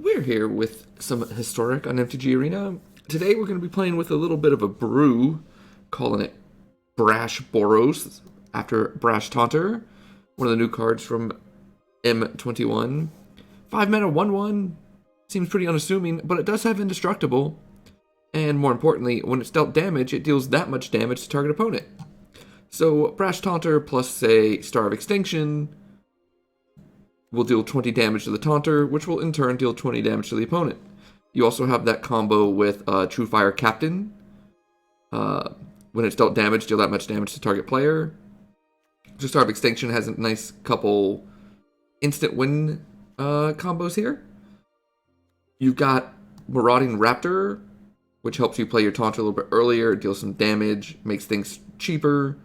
We're here with some Historic on MTGArena. Today we're going to be playing with a little bit of a brew, calling it Brash Boros, after Brash Taunter, one of the new cards from M21. 5 mana 1/1, seems pretty unassuming, but it does have Indestructible, and more importantly, when it's dealt damage, it deals that much damage to target opponent. So Brash Taunter plus, say, Star of Extinction will deal 20 damage to the Taunter, which will in turn deal 20 damage to the opponent. You also have that combo with True Fire Captain. When it's dealt damage, deal that much damage to target player. Just Star of Extinction has a nice couple instant win combos here. You've got Marauding Raptor, which helps you play your Taunter a little bit earlier, deals some damage, makes things cheaper.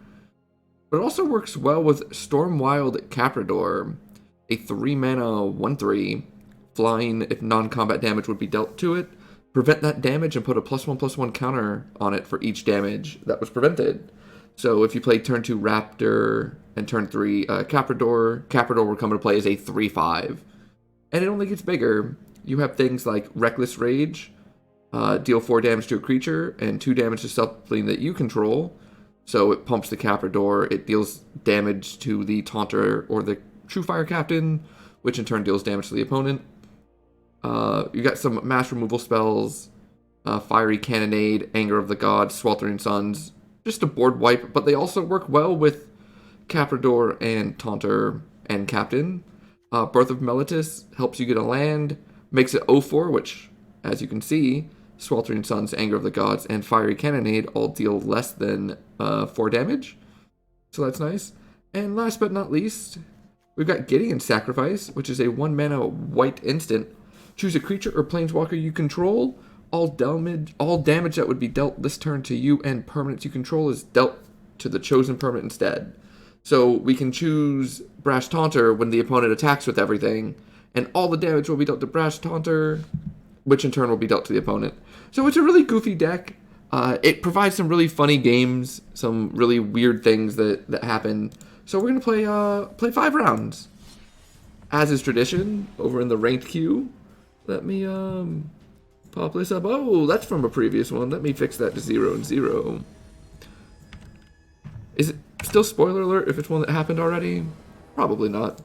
But it also works well with Stormwild Caprador, a 3 mana 1/3, flying if non-combat damage would be dealt to it. Prevent that damage and put a +1/+1 counter on it for each damage that was prevented. So if you play turn 2 Raptor and turn 3 Caprador, Caprador will come into play as a 3/5. And it only gets bigger. You have things like Reckless Rage, deal 4 damage to a creature and 2 damage to something that you control. So it pumps the Caprador, it deals damage to the Taunter or the True Fire Captain, which in turn deals damage to the opponent. You got some mass removal spells, Fiery Cannonade, Anger of the Gods, Sweltering Suns, just a board wipe, but they also work well with Caprador and Taunter and Captain. Birth of Meletis helps you get a land, makes it 0/4, which, as you can see, Sweltering Suns, Anger of the Gods, and Fiery Cannonade all deal less than 4 damage. So that's nice. And last but not least, we've got Gideon's Sacrifice, which is a 1 mana white instant. Choose a creature or planeswalker you control. All damage that would be dealt this turn to you and permanents you control is dealt to the chosen permanent instead. So we can choose Brash Taunter when the opponent attacks with everything, and all the damage will be dealt to Brash Taunter, which in turn will be dealt to the opponent. So it's a really goofy deck. It provides some really funny games, some really weird things that happen. So we're gonna play 5 rounds, as is tradition over in the ranked queue. Let me pop this up. Oh, that's from a previous one. Let me fix that to 0 and 0. Is it still spoiler alert if it's one that happened already? Probably not.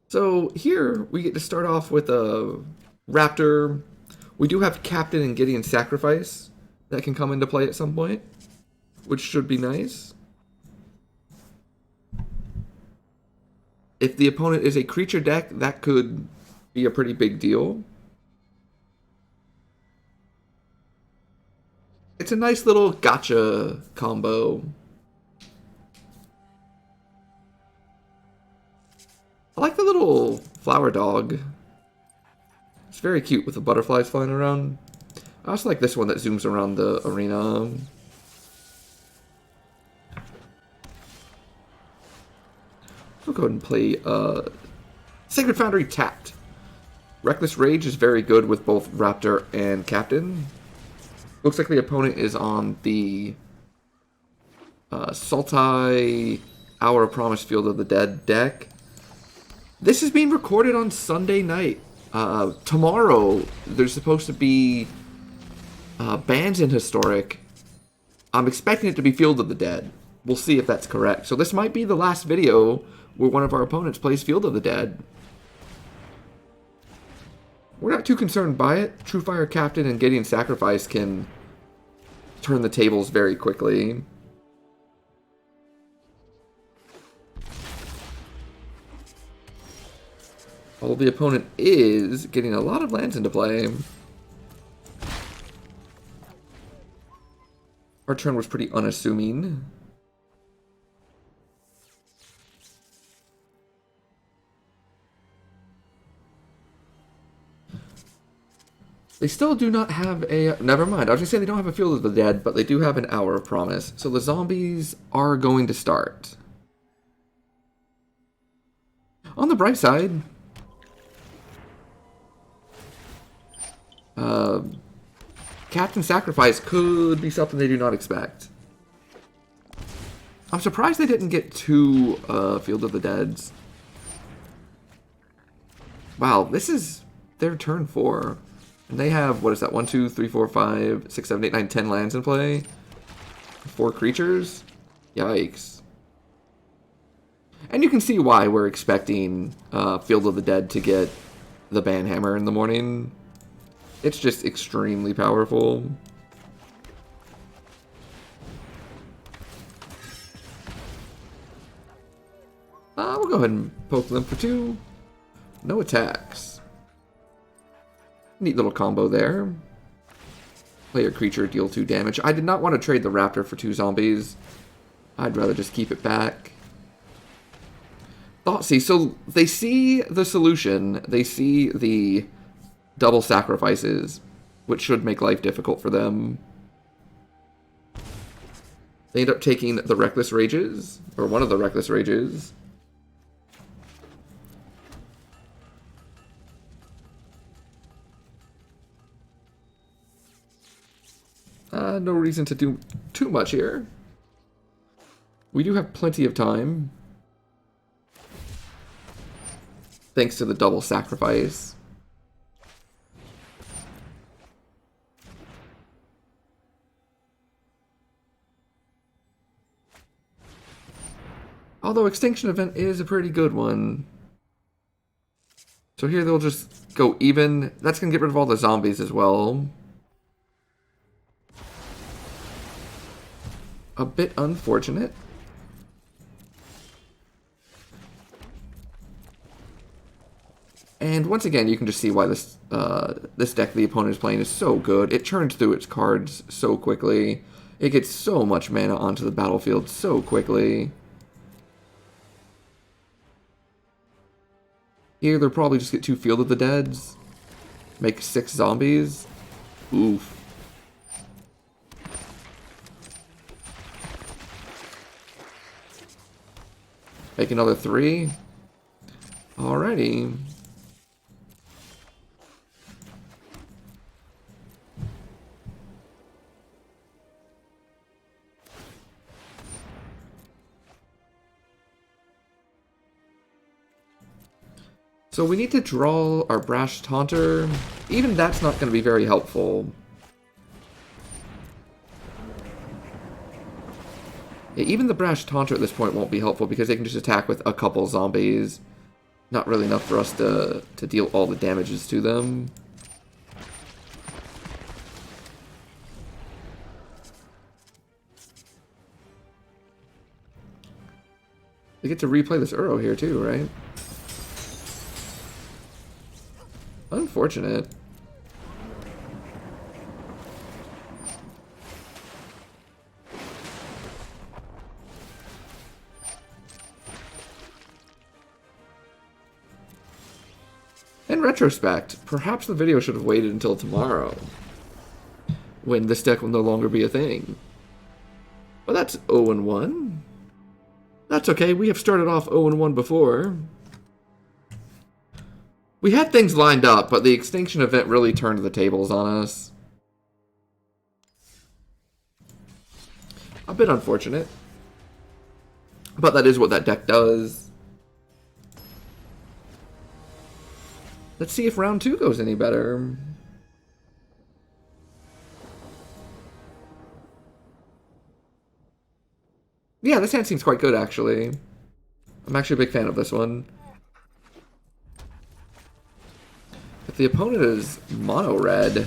So here we get to start off with a Raptor. We do have Captain and Gideon's Sacrifice that can come into play at some point, which should be nice. If the opponent is a creature deck, that could be a pretty big deal. It's a nice little gotcha combo. I like the little flower dog. It's very cute with the butterflies flying around. I also like this one that zooms around the arena. We'll go ahead and play Sacred Foundry tapped. Reckless Rage is very good with both Raptor and Captain. Looks like the opponent is on the Sultai Hour of Promise Field of the Dead deck. This is being recorded on Sunday night. Tomorrow, there's supposed to be bans in Historic. I'm expecting it to be Field of the Dead. We'll see if that's correct. So this might be the last video where one of our opponents plays Field of the Dead. We're not too concerned by it. True Fire Captain and Gideon's Sacrifice can turn the tables very quickly. Although the opponent is getting a lot of lands into play. Our turn was pretty unassuming. They still do not have a... Never mind. I was going to say they don't have a Field of the Dead, but they do have an Hour of Promise. So the zombies are going to start. On the bright side, Captain's Sacrifice could be something they do not expect. I'm surprised they didn't get 2 Field of the Deads. Wow, this is their turn 4. And they have, what is that, 1, 2, 3, 4, 5, 6, 7, 8, 9, 10 lands in play? 4 creatures? Yikes. And you can see why we're expecting Field of the Dead to get the Banhammer in the morning. It's just extremely powerful. We'll go ahead and poke them for 2. No attacks. Neat little combo there. Player creature, deal 2 damage. I did not want to trade the Raptor for 2 zombies. I'd rather just keep it back. Thoughtseize. So they see the solution. They see the double sacrifices, which should make life difficult for them. They end up taking the Reckless Rages, or one of the Reckless Rages. No reason to do too much here. We do have plenty of time. Thanks to the double sacrifice. Although Extinction Event is a pretty good one. So here they'll just go even. That's going to get rid of all the zombies as well. A bit unfortunate. And once again, you can just see why this this deck the opponent is playing is so good. It churns through its cards so quickly. It gets so much mana onto the battlefield so quickly. Here, they'll probably just get 2 Field of the Deads. Make 6 zombies. Oof. Make another 3. Alrighty. So we need to draw our Brash Taunter. Even that's not going to be very helpful. Yeah, even the Brash Taunter at this point won't be helpful because they can just attack with a couple zombies. Not really enough for us to deal all the damages to them. They get to replay this Uro here too, right? Unfortunate. In retrospect, perhaps the video should have waited until tomorrow, when this deck will no longer be a thing. But that's 0-1. That's okay, we have started off 0-1 before. We had things lined up, but the Extinction Event really turned the tables on us. A bit unfortunate. But that is what that deck does. Let's see if round 2 goes any better. Yeah, this hand seems quite good, actually. I'm actually a big fan of this one. If the opponent is mono-red,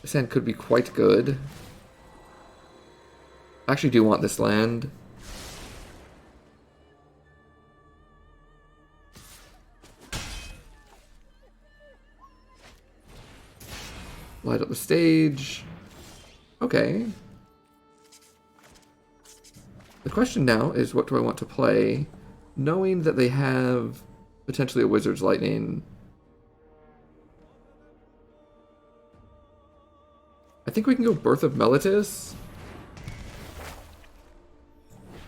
this hand could be quite good. I actually do want this land. Light up the stage. Okay. The question now is, what do I want to play, knowing that they have potentially a Wizard's Lightning. I think we can go Birth of Meletis.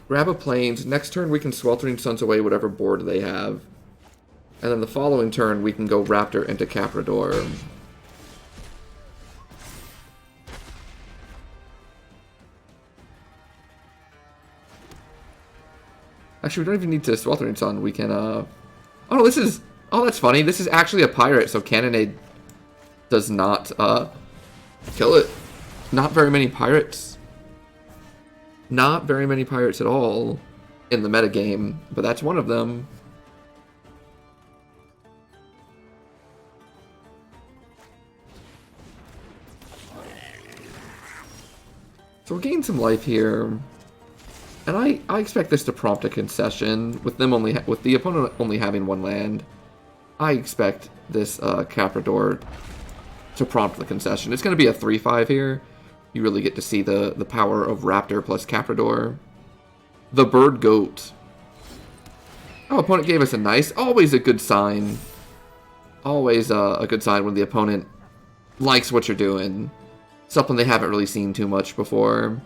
Grab a Plains. Next turn we can Sweltering Suns away whatever board they have. And then the following turn we can go Raptor into Caprador. Actually, we don't even need to Sweltering Sun. We can, Oh no, this is Oh, that's funny. This is actually a pirate, so Cannonade does not kill it. Not very many pirates. Not very many pirates at all in the metagame, but that's one of them. So we're gaining some life here. And I expect this to prompt a concession with them with the opponent only having one land. I expect this Caprador to prompt the concession. It's going to be a 3/5 here. You really get to see the power of Raptor plus Caprador. The Bird Goat. Oh, opponent gave us a nice, always a good sign. Always a good sign when the opponent likes what you're doing. Something they haven't really seen too much before.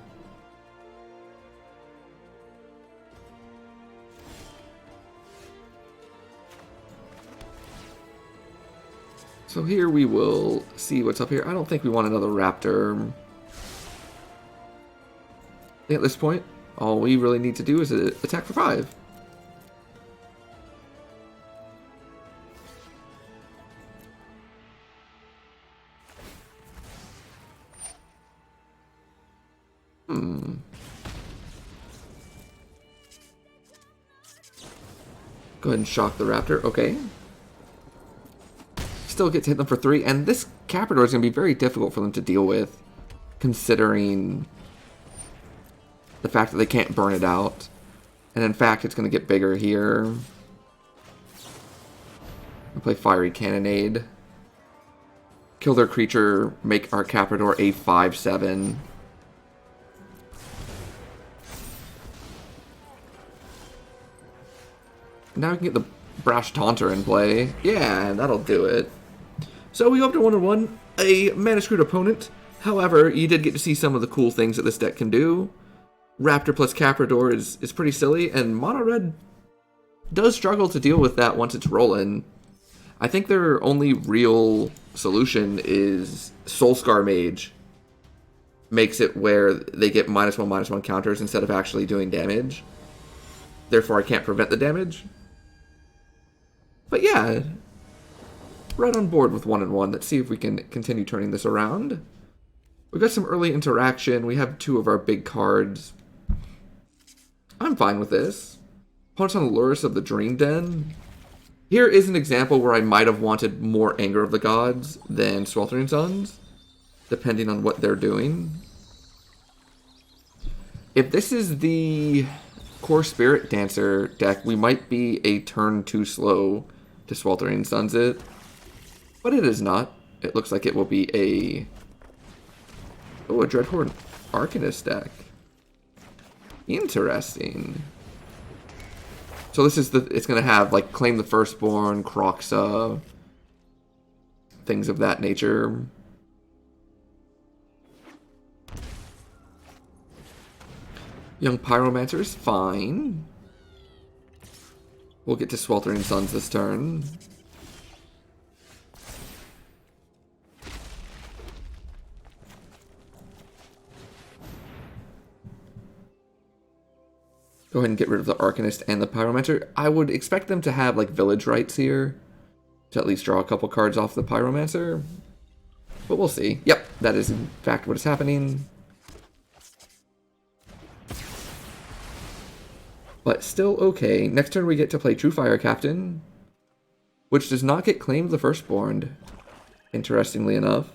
So here we will see what's up here. I don't think we want another Raptor. I think at this point, all we really need to do is attack for 5. Go ahead and shock the Raptor. Okay. Still get to hit them for 3, and this Caprador is going to be very difficult for them to deal with, considering the fact that they can't burn it out. And in fact, it's going to get bigger here. We'll play Fiery Cannonade. Kill their creature, make our Caprador a 5/7. Now we can get the Brash Taunter in play. Yeah, that'll do it. So we go up to 1-1, a mana-screwed opponent. However, you did get to see some of the cool things that this deck can do. Raptor plus Caprador is pretty silly, and Mono Red does struggle to deal with that once it's rolling. I think their only real solution is Soulscar Mage. Makes it where they get -1/-1 counters instead of actually doing damage. Therefore, I can't prevent the damage. But yeah, right on board with 1-1. Let's see if we can continue turning this around. We've got some early interaction. We have 2 of our big cards. I'm fine with this. Opponent's on the Lurrus of the Dream Den. Here is an example where I might have wanted more Anger of the Gods than Sweltering Suns, depending on what they're doing. If this is the Core Spirit Dancer deck, we might be a turn too slow to Sweltering Suns it. But it is not. It looks like it will be a Dreadhorde Arcanist deck. Interesting. So this is it's gonna have like Claim the Firstborn, Kroxa, things of that nature. Young Pyromancer is fine. We'll get to Sweltering Suns this turn. Go ahead and get rid of the Arcanist and the Pyromancer. I would expect them to have like Village Rites here to at least draw a couple cards off the Pyromancer. But we'll see. Yep, that is in fact what is happening. But still okay. Next turn we get to play True Fire Captain, which does not get Claim the Firstborn, interestingly enough.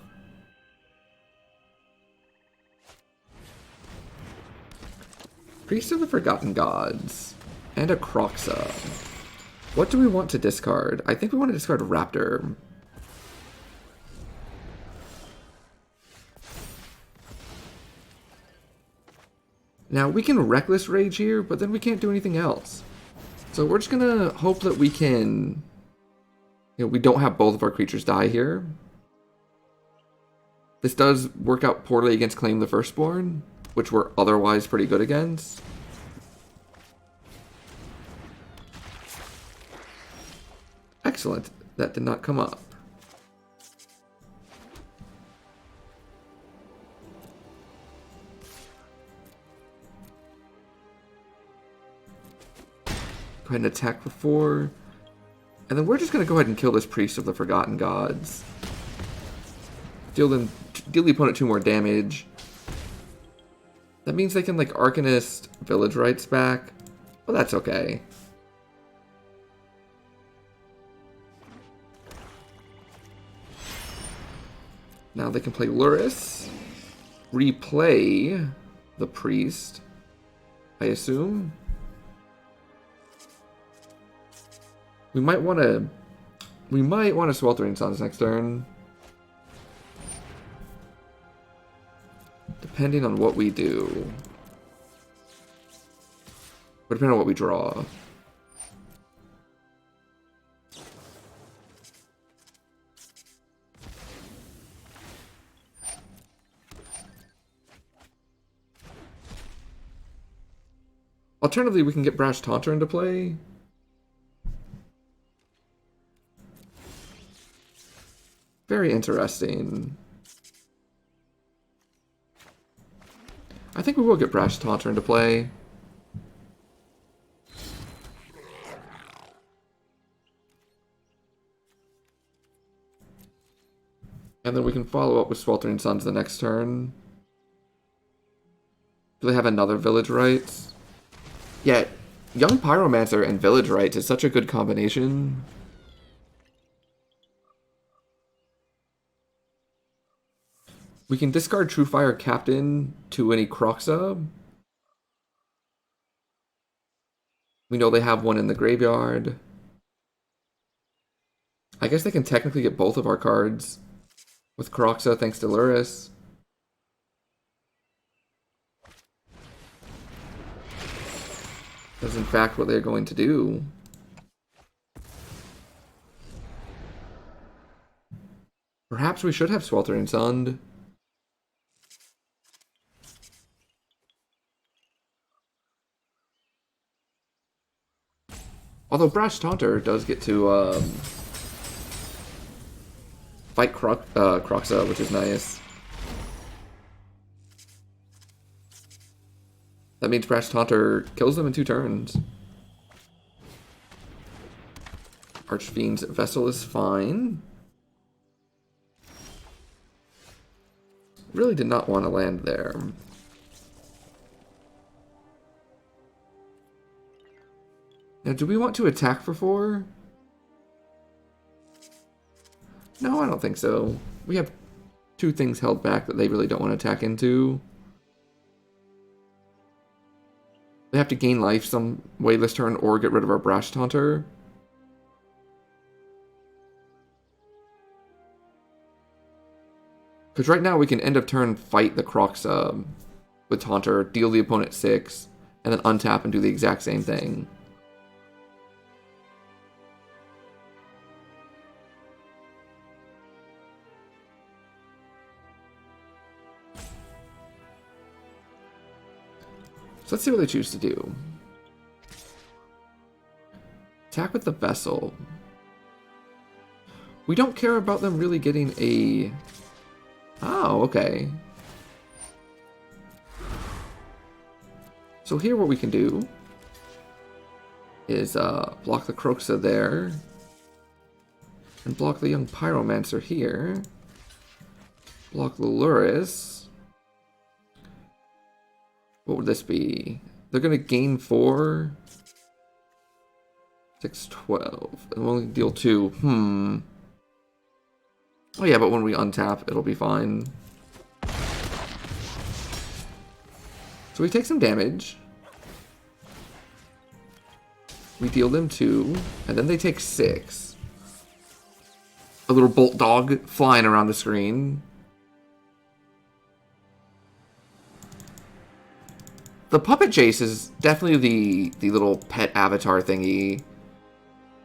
Priest of the Forgotten Gods, and a Kroxa. What do we want to discard? I think we want to discard Raptor. Now, we can Reckless Rage here, but then we can't do anything else. So we're just gonna hope that we can... we don't have both of our creatures die here. This does work out poorly against Claim the Firstborn, which we're otherwise pretty good against. Excellent. That did not come up. Go ahead and attack for 4. And then we're just going to go ahead and kill this Priest of the Forgotten Gods. Deal the opponent 2 more damage. That means they can, like, Arcanist Village Rites back. Well, that's okay. Now they can play Luris. Replay the Priest, I assume. We might want to Sweltering Suns next turn. Depending on what we do. But depending on what we draw. Alternatively, we can get Brash Taunter into play. Very interesting. I think we will get Brash Taunter into play. And then we can follow up with Sweltering Suns the next turn. Do they have another Village Rites? Yeah, Young Pyromancer and Village Rites is such a good combination. We can discard Truefire Captain to any Kroxa. We know they have one in the graveyard. I guess they can technically get both of our cards with Kroxa thanks to Luris. That's in fact what they're going to do. Perhaps we should have Sweltering Sun. Although Brash Taunter does get to fight Kroxa, which is nice. That means Brash Taunter kills them in 2 turns. Archfiend's Vessel is fine. Really did not want to land there. Now, do we want to attack for 4? No, I don't think so. We have 2 things held back that they really don't want to attack into. They have to gain life some way this turn or get rid of our Brash Taunter. Because right now we can end of turn fight the Kroxa with Taunter, deal the opponent 6, and then untap and do the exact same thing. So let's see what they choose to do. Attack with the Vessel. We don't care about them really getting a... Oh, okay. So here what we can do is block the Kroxa there. And block the Young Pyromancer here. Block the Luris. What would this be? They're going to gain 4. 6, 12. And we'll only deal 2. Oh yeah, but when we untap, it'll be fine. So we take some damage. We deal them 2. And then they take 6. A little bolt dog flying around the screen. The Puppet Jace is definitely the little pet avatar thingy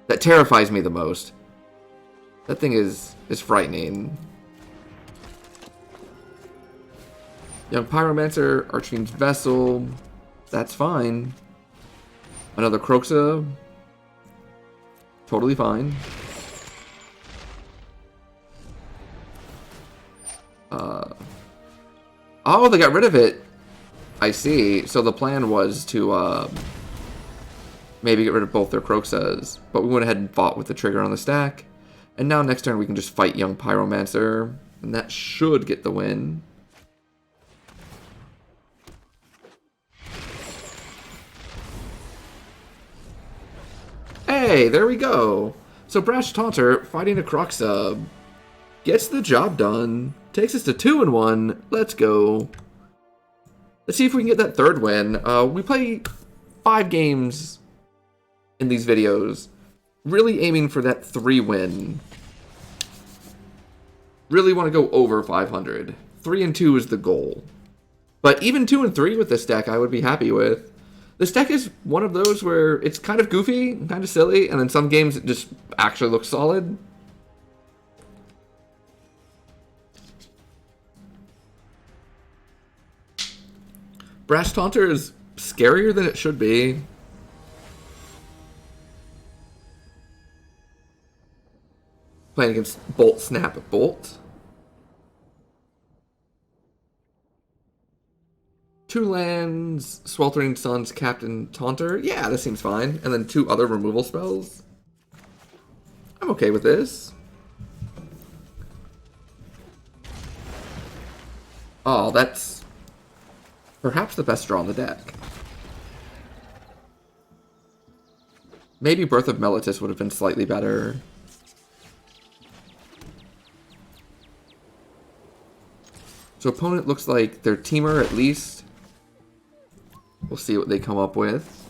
that terrifies me the most. That thing is frightening. Young Pyromancer, Archfiend's Vessel, that's fine. Another Kroxa, totally fine. Oh, they got rid of it. I see. So the plan was to maybe get rid of both their Croxas. But we went ahead and fought with the trigger on the stack. And now next turn we can just fight Young Pyromancer. And that should get the win. Hey, there we go. So Brash Taunter fighting a Croxa gets the job done. Takes us to 2-1. Let's go. Let's see if we can get that third win. We play 5 games in these videos. Really aiming for that 3 win. Really want to go over 500. 3 and 2 is the goal. But even 2 and 3 with this deck I would be happy with. This deck is one of those where it's kind of goofy, kind of silly, and then some games it just actually looks solid. Brash Taunter is scarier than it should be. Playing against Bolt, Snap, Bolt. 2 lands, Sweltering Suns, Captain Taunter. Yeah, this seems fine. And then 2 other removal spells. I'm okay with this. Oh, that's perhaps the best draw on the deck. Maybe Birth of Meletis would have been slightly better. So opponent looks like their teamer at least. We'll see what they come up with.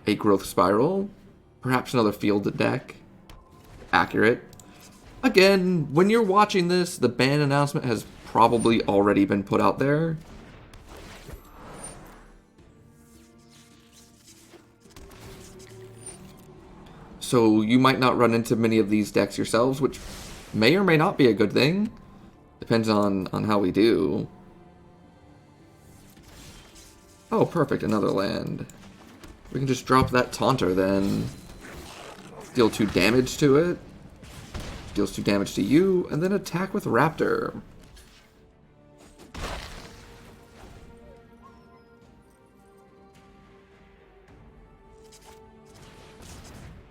A Growth Spiral. Perhaps another fielded deck. Accurate. Again, when you're watching this, the ban announcement has probably already been put out there. So you might not run into many of these decks yourselves, which may or may not be a good thing. Depends on how we do. Oh, perfect, another land. We can just drop that Taunter then. Deal 2 damage to it. Deals 2 damage to you, and then attack with Raptor.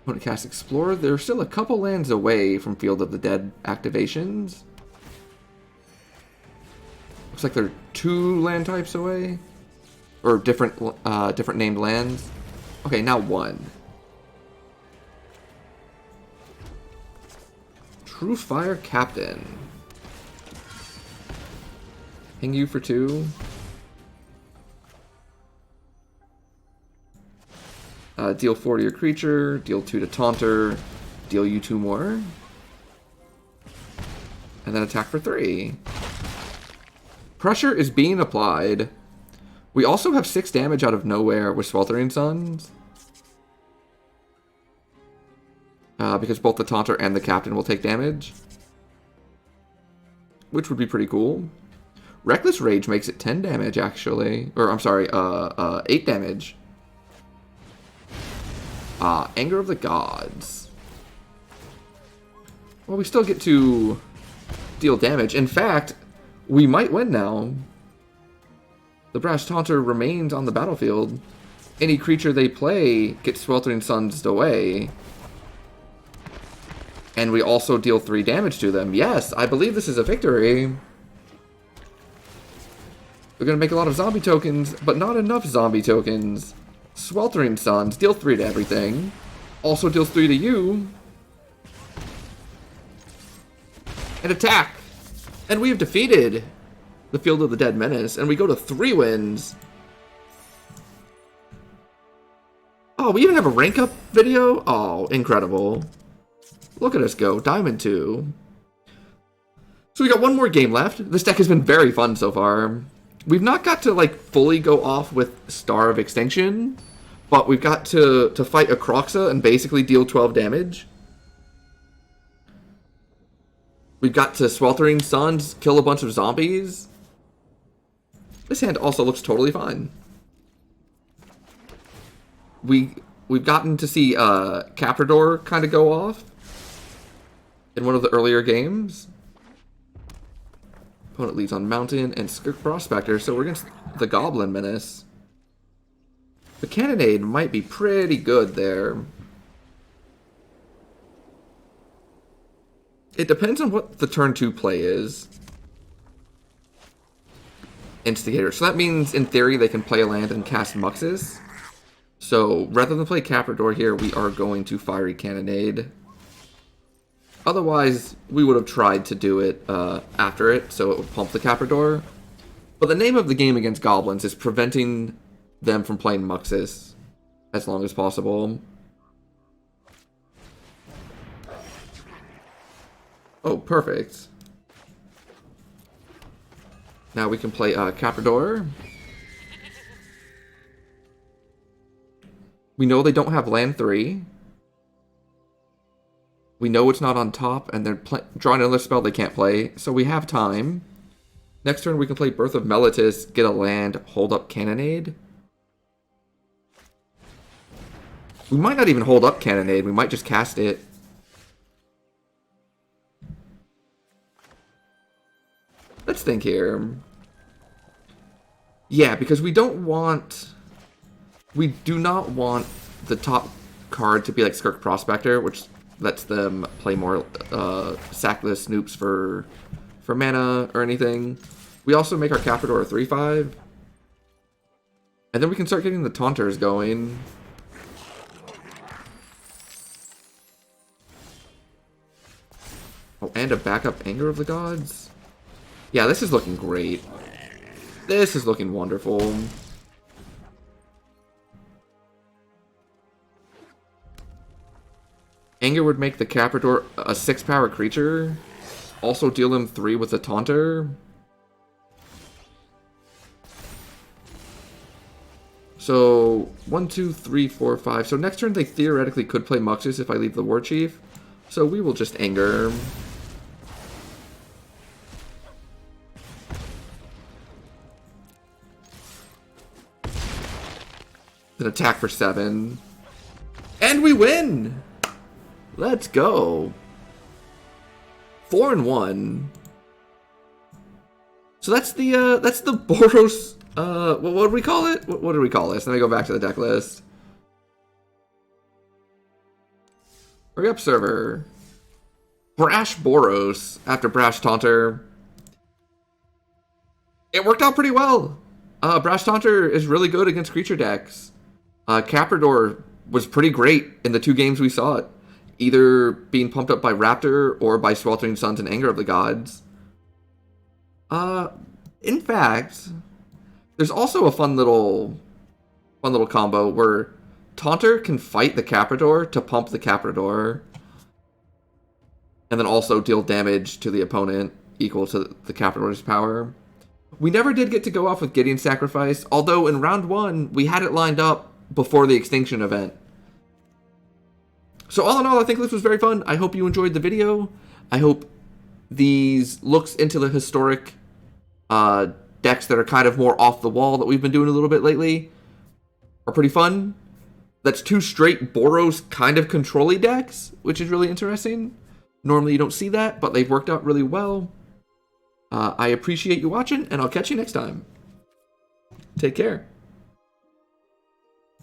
Opponent casts Explorer. They're still a couple lands away from Field of the Dead activations. Looks like they're 2 land types away. Or different named lands. Okay, now 1. True Fire Captain. Ping you for 2. Deal 4 to your creature. Deal 2 to Taunter. Deal you 2 more. And then attack for 3. Pressure is being applied. We also have 6 damage out of nowhere with Sweltering Suns. Because both the Taunter and the Captain will take damage. Which would be pretty cool. Reckless Rage makes it 10 damage, actually. Or, I'm sorry, 8 damage. Anger of the Gods. Well, we still get to deal damage. In fact, we might win now. The Brash Taunter remains on the battlefield. Any creature they play gets Sweltering Suns away. And we also deal 3 damage to them. Yes, I believe this is a victory. We're going to make a lot of zombie tokens, but not enough zombie tokens. Sweltering Suns, deal 3 to everything. Also deals 3 to you. And attack. And we have defeated the Field of the Dead Menace, and we go to 3 wins. Oh, we even have a rank up video? Oh, incredible. Look at us go, Diamond 2. So we got 1 more game left. This deck has been very fun so far. We've not got to, like, fully go off with Star of Extinction, but we've got to fight a Croxa and basically deal 12 damage. We've got to Sweltering Suns, kill a bunch of zombies. This hand also looks totally fine. We've gotten to see Caprador kind of go off in one of the earlier games. Opponent leads on Mountain and Skirk Prospector, so we're against the Goblin Menace. The Cannonade might be pretty good there. It depends on what the turn 2 play is. Instigator. So that means, in theory, they can play a land and cast Muxus. So, rather than play Caprador here, we are going to Fiery Cannonade. Otherwise, we would have tried to do it after it, so it would pump the Caprador. But the name of the game against Goblins is preventing them from playing Muxus as long as possible. Oh, perfect. Now we can play Caprador. We know they don't have land 3. We know it's not on top, and they're drawing another spell they can't play, so we have time. Next turn we can play Birth of Meletis, get a land, hold up Cannonade. We might not even hold up Cannonade, we might just cast it. Let's think here. Yeah, because we do not want the top card to be like Skirk Prospector, which lets them play more sackless snoops for mana or anything. We also make our Caprador a 3/5. And then we can start getting the Taunters going. Oh, and a backup Anger of the Gods. Yeah, this is looking great. This is looking wonderful. Anger would make the Caprador a 6-power creature. Also deal him 3 with a Taunter. So, 1, 2, 3, 4, 5. So next turn they theoretically could play Muxus if I leave the War Chief. So we will just Anger. Then attack for 7. And we win! Let's go. 4-1. So that's the Boros, what do we call it? What do we call this? Let me go back to the deck list. Hurry up, server. Brash Boros after Brash Taunter. It worked out pretty well. Brash Taunter is really good against creature decks. Caprador was pretty great in the 2 games we saw it. Either being pumped up by Raptor or by Sweltering Suns and Anger of the Gods. In fact, there's also a fun little combo where Taunter can fight the Caprador to pump the Caprador. And then also deal damage to the opponent equal to the Caprador's power. We never did get to go off with Gideon Sacrifice, although in round 1, we had it lined up before the Extinction event. So all in all, I think this was very fun. I hope you enjoyed the video. I hope these looks into the historic decks that are kind of more off the wall that we've been doing a little bit lately are pretty fun. That's 2 straight Boros kind of control-y decks, which is really interesting. Normally you don't see that, but they've worked out really well. I appreciate you watching, and I'll catch you next time. Take care.